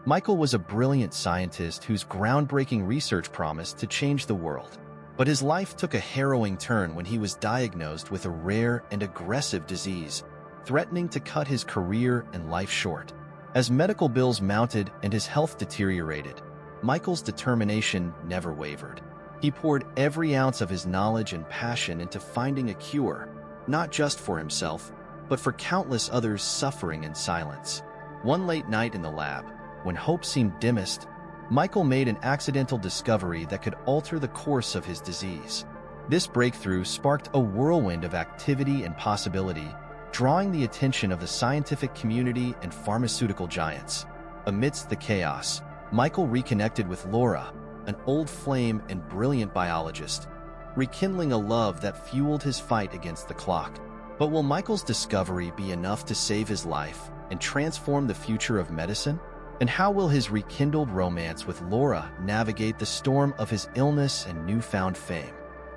Michael was a brilliant scientist whose groundbreaking research promised to change the world. But his life took a harrowing turn when he was diagnosed with a rare and aggressive disease, threatening to cut his career and life short. As medical bills mounted and his health deteriorated, Michael's determination never wavered. He poured every ounce of his knowledge and passion into finding a cure, not just for himself, but for countless others suffering in silence. One late night in the lab, when hope seemed dimmest, Michael made an accidental discovery that could alter the course of his disease. This breakthrough sparked a whirlwind of activity and possibility, drawing the attention of the scientific community and pharmaceutical giants. Amidst the chaos, Michael reconnected with Laura, an old flame and brilliant biologist, rekindling a love that fueled his fight against the clock. But will Michael's discovery be enough to save his life and transform the future of medicine? And how will his rekindled romance with Laura navigate the storm of his illness and newfound fame?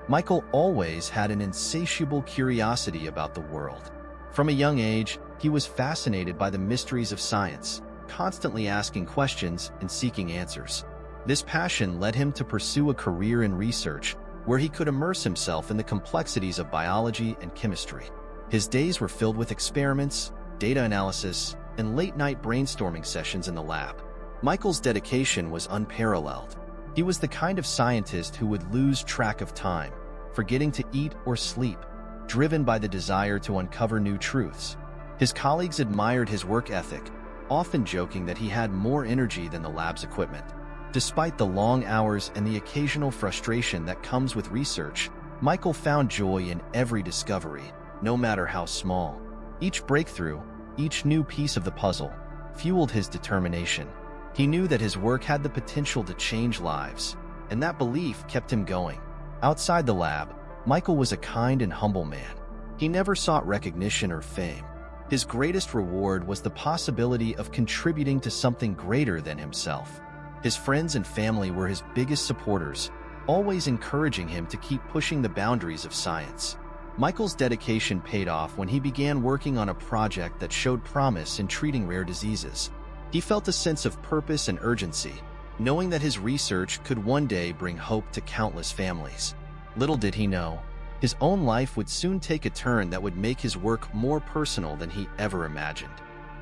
Michael always had an insatiable curiosity about the world. From a young age, he was fascinated by the mysteries of science, constantly asking questions and seeking answers. This passion led him to pursue a career in research, where he could immerse himself in the complexities of biology and chemistry. His days were filled with experiments, data analysis, and late-night brainstorming sessions in the lab. Michael's dedication was unparalleled. He was the kind of scientist who would lose track of time, forgetting to eat or sleep, driven by the desire to uncover new truths. His colleagues admired his work ethic, often joking that he had more energy than the lab's equipment. Despite the long hours and the occasional frustration that comes with research, Michael found joy in every discovery, no matter how small. Each breakthrough, each new piece of the puzzle, fueled his determination. He knew that his work had the potential to change lives, and that belief kept him going. Outside the lab, Michael was a kind and humble man. He never sought recognition or fame. His greatest reward was the possibility of contributing to something greater than himself. His friends and family were his biggest supporters, always encouraging him to keep pushing the boundaries of science. Michael's dedication paid off when he began working on a project that showed promise in treating rare diseases. He felt a sense of purpose and urgency, knowing that his research could one day bring hope to countless families. Little did he know, his own life would soon take a turn that would make his work more personal than he ever imagined.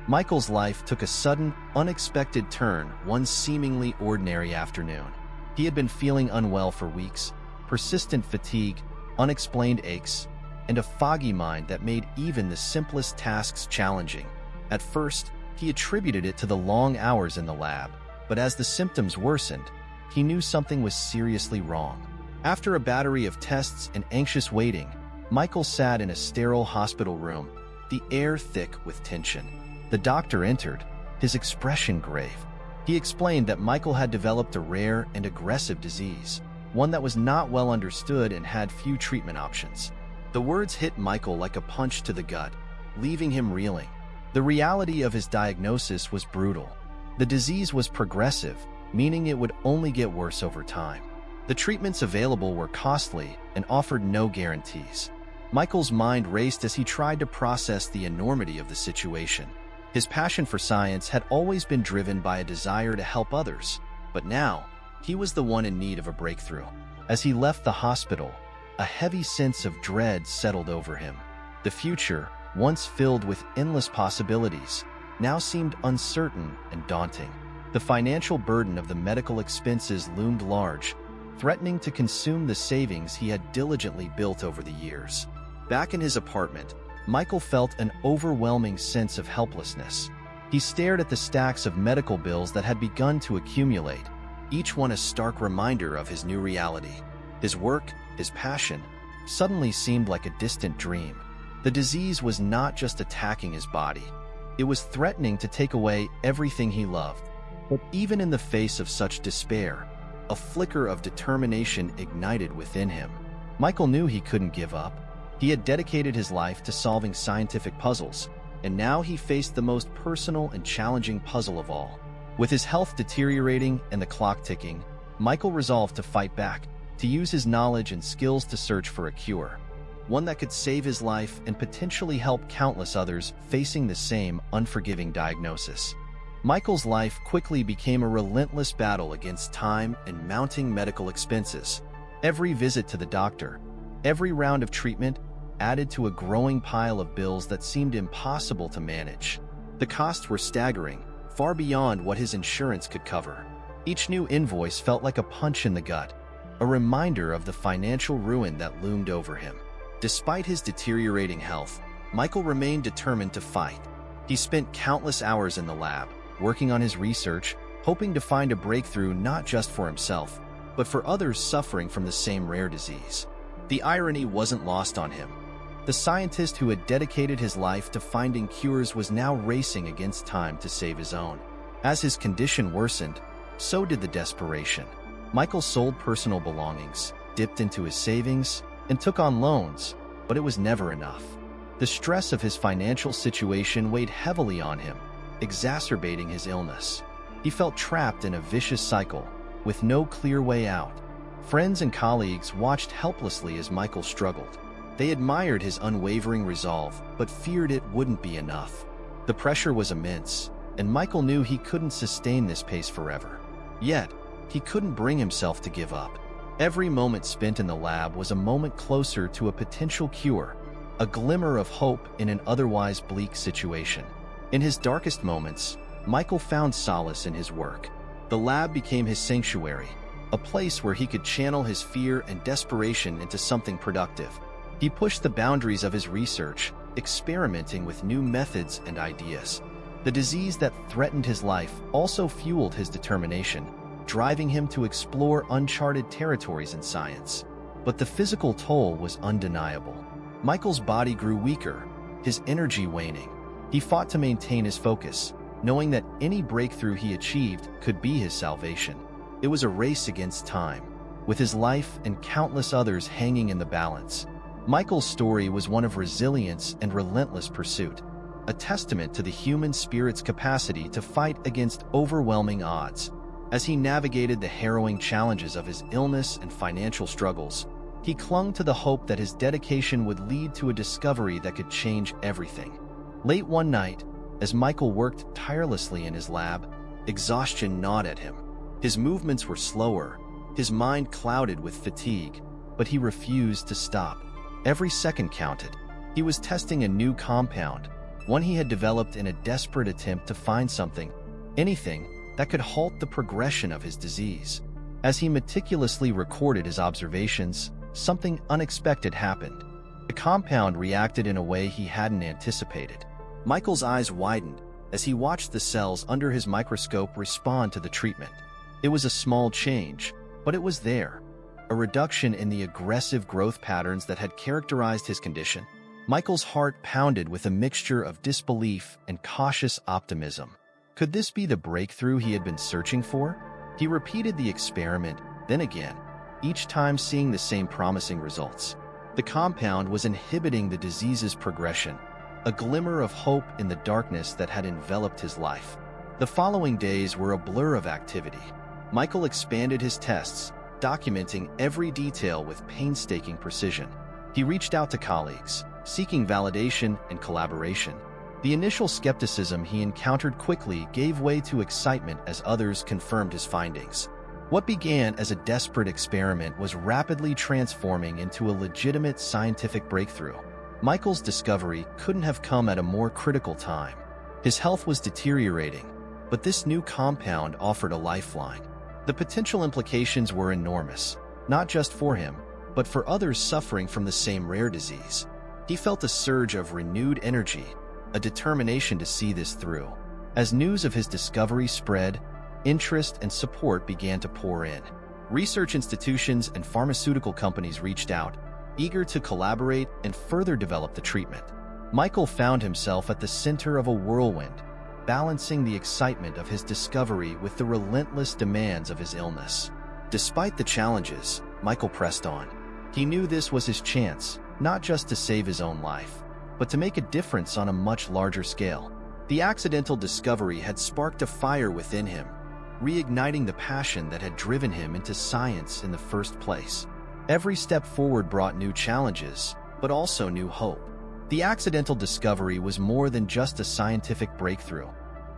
Michael's life took a sudden, unexpected turn one seemingly ordinary afternoon. He had been feeling unwell for weeks, persistent fatigue, unexplained aches, and a foggy mind that made even the simplest tasks challenging. At first, he attributed it to the long hours in the lab, but as the symptoms worsened, he knew something was seriously wrong. After a battery of tests and anxious waiting, Michael sat in a sterile hospital room, the air thick with tension. The doctor entered, his expression grave. He explained that Michael had developed a rare and aggressive disease, one that was not well understood and had few treatment options. The words hit Michael like a punch to the gut, leaving him reeling. The reality of his diagnosis was brutal. The disease was progressive, meaning it would only get worse over time. The treatments available were costly and offered no guarantees. Michael's mind raced as he tried to process the enormity of the situation. His passion for science had always been driven by a desire to help others, but now, he was the one in need of a breakthrough. As he left the hospital, a heavy sense of dread settled over him. The future, once filled with endless possibilities, now seemed uncertain and daunting. The financial burden of the medical expenses loomed large, threatening to consume the savings he had diligently built over the years. Back in his apartment, Michael felt an overwhelming sense of helplessness. He stared at the stacks of medical bills that had begun to accumulate, each one a stark reminder of his new reality. His work, his passion, suddenly seemed like a distant dream. The disease was not just attacking his body. It was threatening to take away everything he loved. But even in the face of such despair, a flicker of determination ignited within him. Michael knew he couldn't give up. He had dedicated his life to solving scientific puzzles, and now he faced the most personal and challenging puzzle of all. With his health deteriorating and the clock ticking, Michael resolved to fight back, to use his knowledge and skills to search for a cure, one that could save his life and potentially help countless others facing the same unforgiving diagnosis. Michael's life quickly became a relentless battle against time and mounting medical expenses. Every visit to the doctor, every round of treatment, added to a growing pile of bills that seemed impossible to manage. The costs were staggering, far beyond what his insurance could cover. Each new invoice felt like a punch in the gut, a reminder of the financial ruin that loomed over him. Despite his deteriorating health, Michael remained determined to fight. He spent countless hours in the lab, working on his research, hoping to find a breakthrough not just for himself, but for others suffering from the same rare disease. The irony wasn't lost on him. The scientist who had dedicated his life to finding cures was now racing against time to save his own. As his condition worsened, so did the desperation. Michael sold personal belongings, dipped into his savings, and took on loans, but it was never enough. The stress of his financial situation weighed heavily on him, exacerbating his illness. He felt trapped in a vicious cycle, with no clear way out. Friends and colleagues watched helplessly as Michael struggled. They admired his unwavering resolve, but feared it wouldn't be enough. The pressure was immense, and Michael knew he couldn't sustain this pace forever. Yet, he couldn't bring himself to give up. Every moment spent in the lab was a moment closer to a potential cure, a glimmer of hope in an otherwise bleak situation. In his darkest moments, Michael found solace in his work. The lab became his sanctuary, a place where he could channel his fear and desperation into something productive. He pushed the boundaries of his research, experimenting with new methods and ideas. The disease that threatened his life also fueled his determination, driving him to explore uncharted territories in science. But the physical toll was undeniable. Michael's body grew weaker, his energy waning. He fought to maintain his focus, knowing that any breakthrough he achieved could be his salvation. It was a race against time, with his life and countless others hanging in the balance. Michael's story was one of resilience and relentless pursuit, a testament to the human spirit's capacity to fight against overwhelming odds. As he navigated the harrowing challenges of his illness and financial struggles, he clung to the hope that his dedication would lead to a discovery that could change everything. Late one night, as Michael worked tirelessly in his lab, exhaustion gnawed at him. His movements were slower, his mind clouded with fatigue, but he refused to stop. Every second counted. He was testing a new compound, one he had developed in a desperate attempt to find something, anything, that could halt the progression of his disease. As he meticulously recorded his observations, something unexpected happened. The compound reacted in a way he hadn't anticipated. Michael's eyes widened as he watched the cells under his microscope respond to the treatment. It was a small change, but it was there. A reduction in the aggressive growth patterns that had characterized his condition. Michael's heart pounded with a mixture of disbelief and cautious optimism. Could this be the breakthrough he had been searching for? He repeated the experiment, then again, each time seeing the same promising results. The compound was inhibiting the disease's progression, a glimmer of hope in the darkness that had enveloped his life. The following days were a blur of activity. Michael expanded his tests, documenting every detail with painstaking precision. He reached out to colleagues, seeking validation and collaboration. The initial skepticism he encountered quickly gave way to excitement as others confirmed his findings. What began as a desperate experiment was rapidly transforming into a legitimate scientific breakthrough. Michael's discovery couldn't have come at a more critical time. His health was deteriorating, but this new compound offered a lifeline. The potential implications were enormous, not just for him, but for others suffering from the same rare disease. He felt a surge of renewed energy, a determination to see this through. As news of his discovery spread, interest and support began to pour in. Research institutions and pharmaceutical companies reached out, eager to collaborate and further develop the treatment. Michael found himself at the center of a whirlwind, balancing the excitement of his discovery with the relentless demands of his illness. Despite the challenges, Michael pressed on. He knew this was his chance, not just to save his own life, but to make a difference on a much larger scale. The accidental discovery had sparked a fire within him, reigniting the passion that had driven him into science in the first place. Every step forward brought new challenges, but also new hope. The accidental discovery was more than just a scientific breakthrough.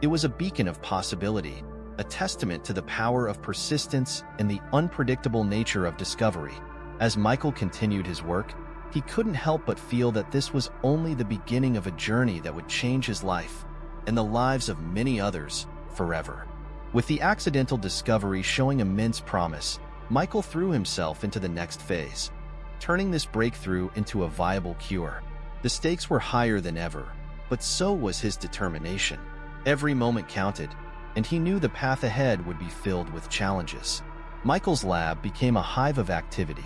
It was a beacon of possibility, a testament to the power of persistence and the unpredictable nature of discovery. As Michael continued his work, he couldn't help but feel that this was only the beginning of a journey that would change his life and the lives of many others forever. With the accidental discovery showing immense promise, Michael threw himself into the next phase, turning this breakthrough into a viable cure. The stakes were higher than ever, but so was his determination. Every moment counted, and he knew the path ahead would be filled with challenges. Michael's lab became a hive of activity.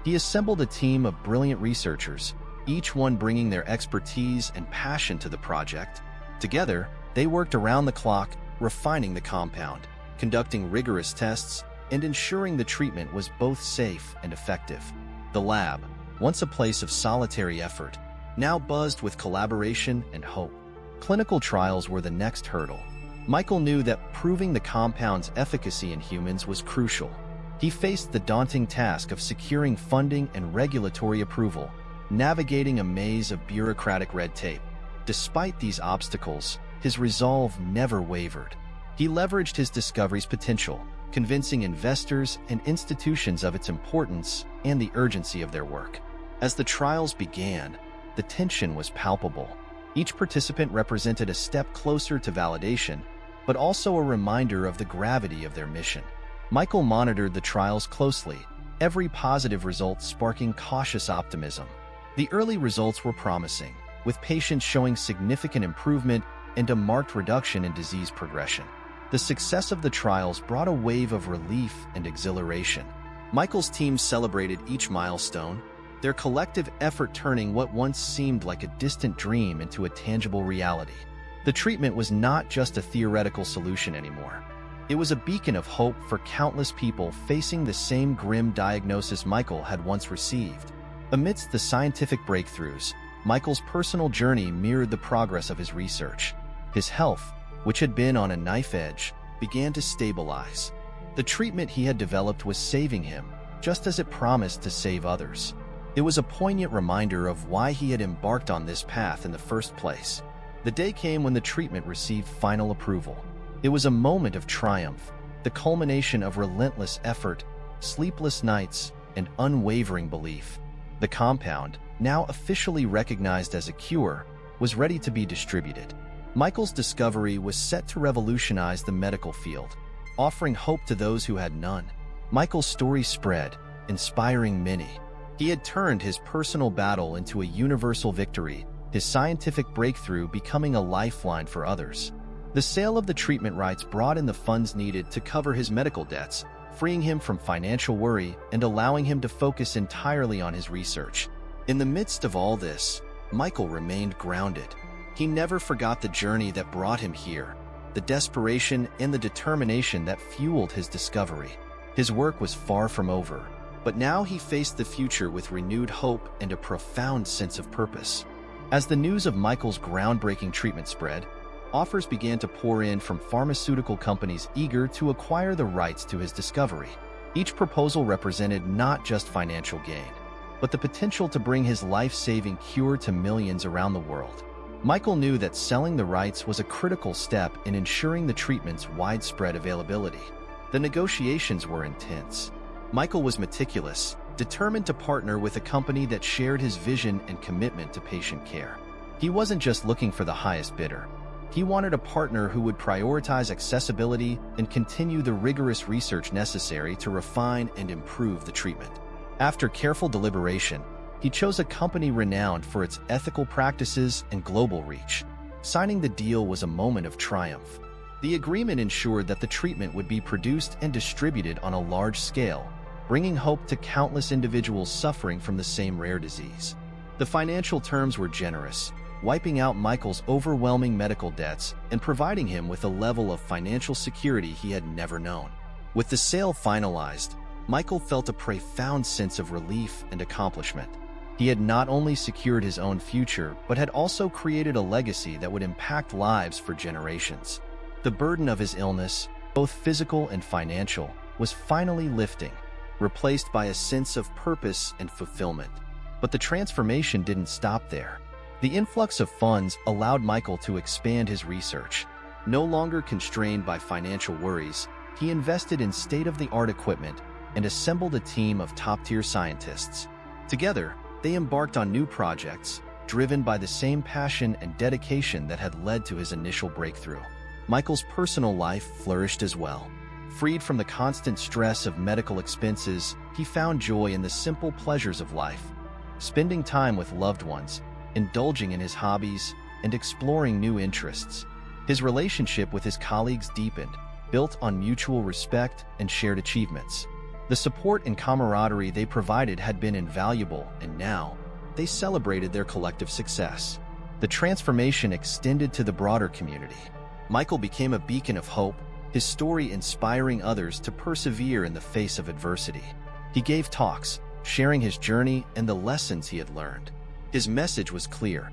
He assembled a team of brilliant researchers, each one bringing their expertise and passion to the project. Together, they worked around the clock, refining the compound, conducting rigorous tests, and ensuring the treatment was both safe and effective. The lab, once a place of solitary effort, now buzzed with collaboration and hope. Clinical trials were the next hurdle. Michael knew that proving the compound's efficacy in humans was crucial. He faced the daunting task of securing funding and regulatory approval, navigating a maze of bureaucratic red tape. Despite these obstacles, his resolve never wavered. He leveraged his discovery's potential, convincing investors and institutions of its importance and the urgency of their work. As the trials began, the tension was palpable. Each participant represented a step closer to validation, but also a reminder of the gravity of their mission. Michael monitored the trials closely, every positive result sparking cautious optimism. The early results were promising, with patients showing significant improvement and a marked reduction in disease progression. The success of the trials brought a wave of relief and exhilaration. Michael's team celebrated each milestone, their collective effort turning what once seemed like a distant dream into a tangible reality. The treatment was not just a theoretical solution anymore. It was a beacon of hope for countless people facing the same grim diagnosis Michael had once received. Amidst the scientific breakthroughs, Michael's personal journey mirrored the progress of his research. His health, which had been on a knife edge, began to stabilize. The treatment he had developed was saving him, just as it promised to save others. It was a poignant reminder of why he had embarked on this path in the first place. The day came when the treatment received final approval. It was a moment of triumph, the culmination of relentless effort, sleepless nights, and unwavering belief. The compound, now officially recognized as a cure, was ready to be distributed. Michael's discovery was set to revolutionize the medical field, offering hope to those who had none. Michael's story spread, inspiring many. He had turned his personal battle into a universal victory, his scientific breakthrough becoming a lifeline for others. The sale of the treatment rights brought in the funds needed to cover his medical debts, freeing him from financial worry and allowing him to focus entirely on his research. In the midst of all this, Michael remained grounded. He never forgot the journey that brought him here, the desperation and the determination that fueled his discovery. His work was far from over, but now he faced the future with renewed hope and a profound sense of purpose. As the news of Michael's groundbreaking treatment spread, offers began to pour in from pharmaceutical companies eager to acquire the rights to his discovery. Each proposal represented not just financial gain, but the potential to bring his life-saving cure to millions around the world. Michael knew that selling the rights was a critical step in ensuring the treatment's widespread availability. The negotiations were intense. Michael was meticulous, determined to partner with a company that shared his vision and commitment to patient care. He wasn't just looking for the highest bidder. He wanted a partner who would prioritize accessibility and continue the rigorous research necessary to refine and improve the treatment. After careful deliberation, he chose a company renowned for its ethical practices and global reach. Signing the deal was a moment of triumph. The agreement ensured that the treatment would be produced and distributed on a large scale, bringing hope to countless individuals suffering from the same rare disease. The financial terms were generous, wiping out Michael's overwhelming medical debts and providing him with a level of financial security he had never known. With the sale finalized, Michael felt a profound sense of relief and accomplishment. He had not only secured his own future, but had also created a legacy that would impact lives for generations. The burden of his illness, both physical and financial, was finally lifting, replaced by a sense of purpose and fulfillment. But the transformation didn't stop there. The influx of funds allowed Michael to expand his research. No longer constrained by financial worries, he invested in state-of-the-art equipment and assembled a team of top-tier scientists. Together, they embarked on new projects, driven by the same passion and dedication that had led to his initial breakthrough. Michael's personal life flourished as well. Freed from the constant stress of medical expenses, he found joy in the simple pleasures of life, spending time with loved ones, indulging in his hobbies, and exploring new interests. His relationship with his colleagues deepened, built on mutual respect and shared achievements. The support and camaraderie they provided had been invaluable, and now they celebrated their collective success. The transformation extended to the broader community. Michael became a beacon of hope, his story inspiring others to persevere in the face of adversity. He gave talks, sharing his journey and the lessons he had learned. His message was clear.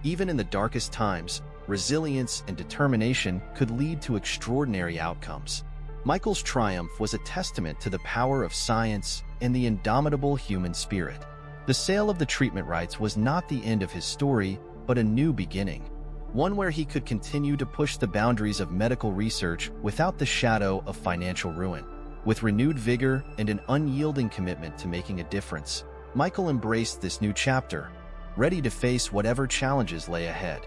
Even in the darkest times, resilience and determination could lead to extraordinary outcomes. Michael's triumph was a testament to the power of science and the indomitable human spirit. The sale of the treatment rights was not the end of his story, but a new beginning. One where he could continue to push the boundaries of medical research without the shadow of financial ruin. With renewed vigor and an unyielding commitment to making a difference, Michael embraced this new chapter, ready to face whatever challenges lay ahead.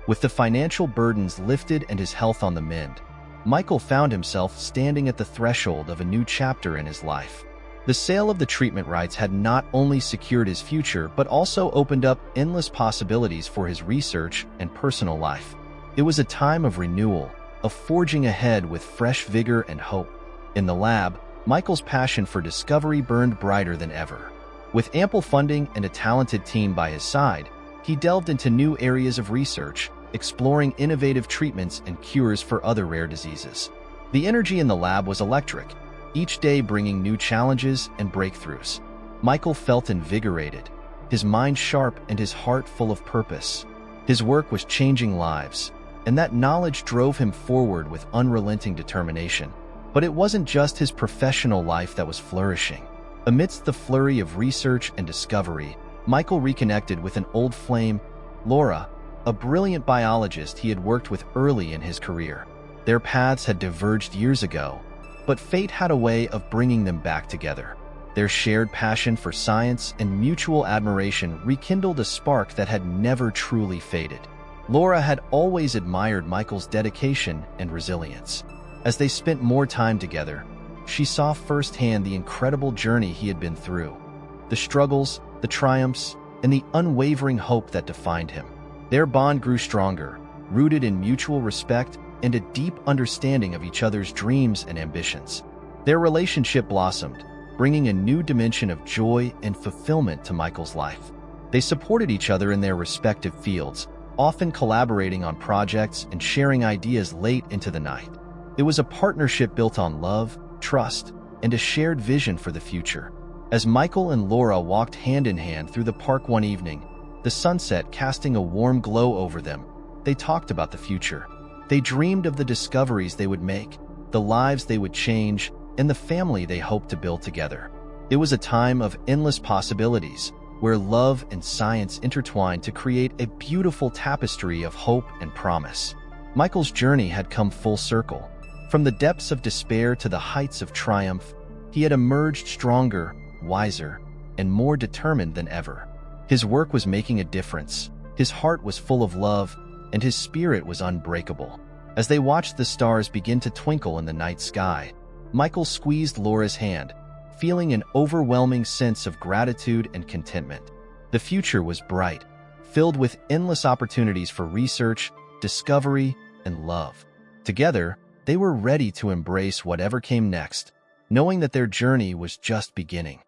With the financial burdens lifted and his health on the mend, Michael found himself standing at the threshold of a new chapter in his life. The sale of the treatment rights had not only secured his future, but also opened up endless possibilities for his research and personal life. It was a time of renewal, of forging ahead with fresh vigor and hope. In the lab, Michael's passion for discovery burned brighter than ever. With ample funding and a talented team by his side, he delved into new areas of research, exploring innovative treatments and cures for other rare diseases. The energy in the lab was electric, each day bringing new challenges and breakthroughs. Michael felt invigorated, his mind sharp and his heart full of purpose. His work was changing lives, and that knowledge drove him forward with unrelenting determination. But it wasn't just his professional life that was flourishing. Amidst the flurry of research and discovery, Michael reconnected with an old flame, Laura, a brilliant biologist he had worked with early in his career. Their paths had diverged years ago, but fate had a way of bringing them back together. Their shared passion for science and mutual admiration rekindled a spark that had never truly faded. Laura had always admired Michael's dedication and resilience. As they spent more time together, she saw firsthand the incredible journey he had been through, the struggles, the triumphs, and the unwavering hope that defined him. Their bond grew stronger, rooted in mutual respect and a deep understanding of each other's dreams and ambitions. Their relationship blossomed, bringing a new dimension of joy and fulfillment to Michael's life. They supported each other in their respective fields, often collaborating on projects and sharing ideas late into the night. It was a partnership built on love, trust, and a shared vision for the future. As Michael and Laura walked hand in hand through the park one evening, the sunset casting a warm glow over them, they talked about the future. They dreamed of the discoveries they would make, the lives they would change, and the family they hoped to build together. It was a time of endless possibilities, where love and science intertwined to create a beautiful tapestry of hope and promise. Michael's journey had come full circle. From the depths of despair to the heights of triumph, he had emerged stronger, wiser, and more determined than ever. His work was making a difference, his heart was full of love, and his spirit was unbreakable. As they watched the stars begin to twinkle in the night sky, Michael squeezed Laura's hand, feeling an overwhelming sense of gratitude and contentment. The future was bright, filled with endless opportunities for research, discovery, and love. Together, they were ready to embrace whatever came next, knowing that their journey was just beginning.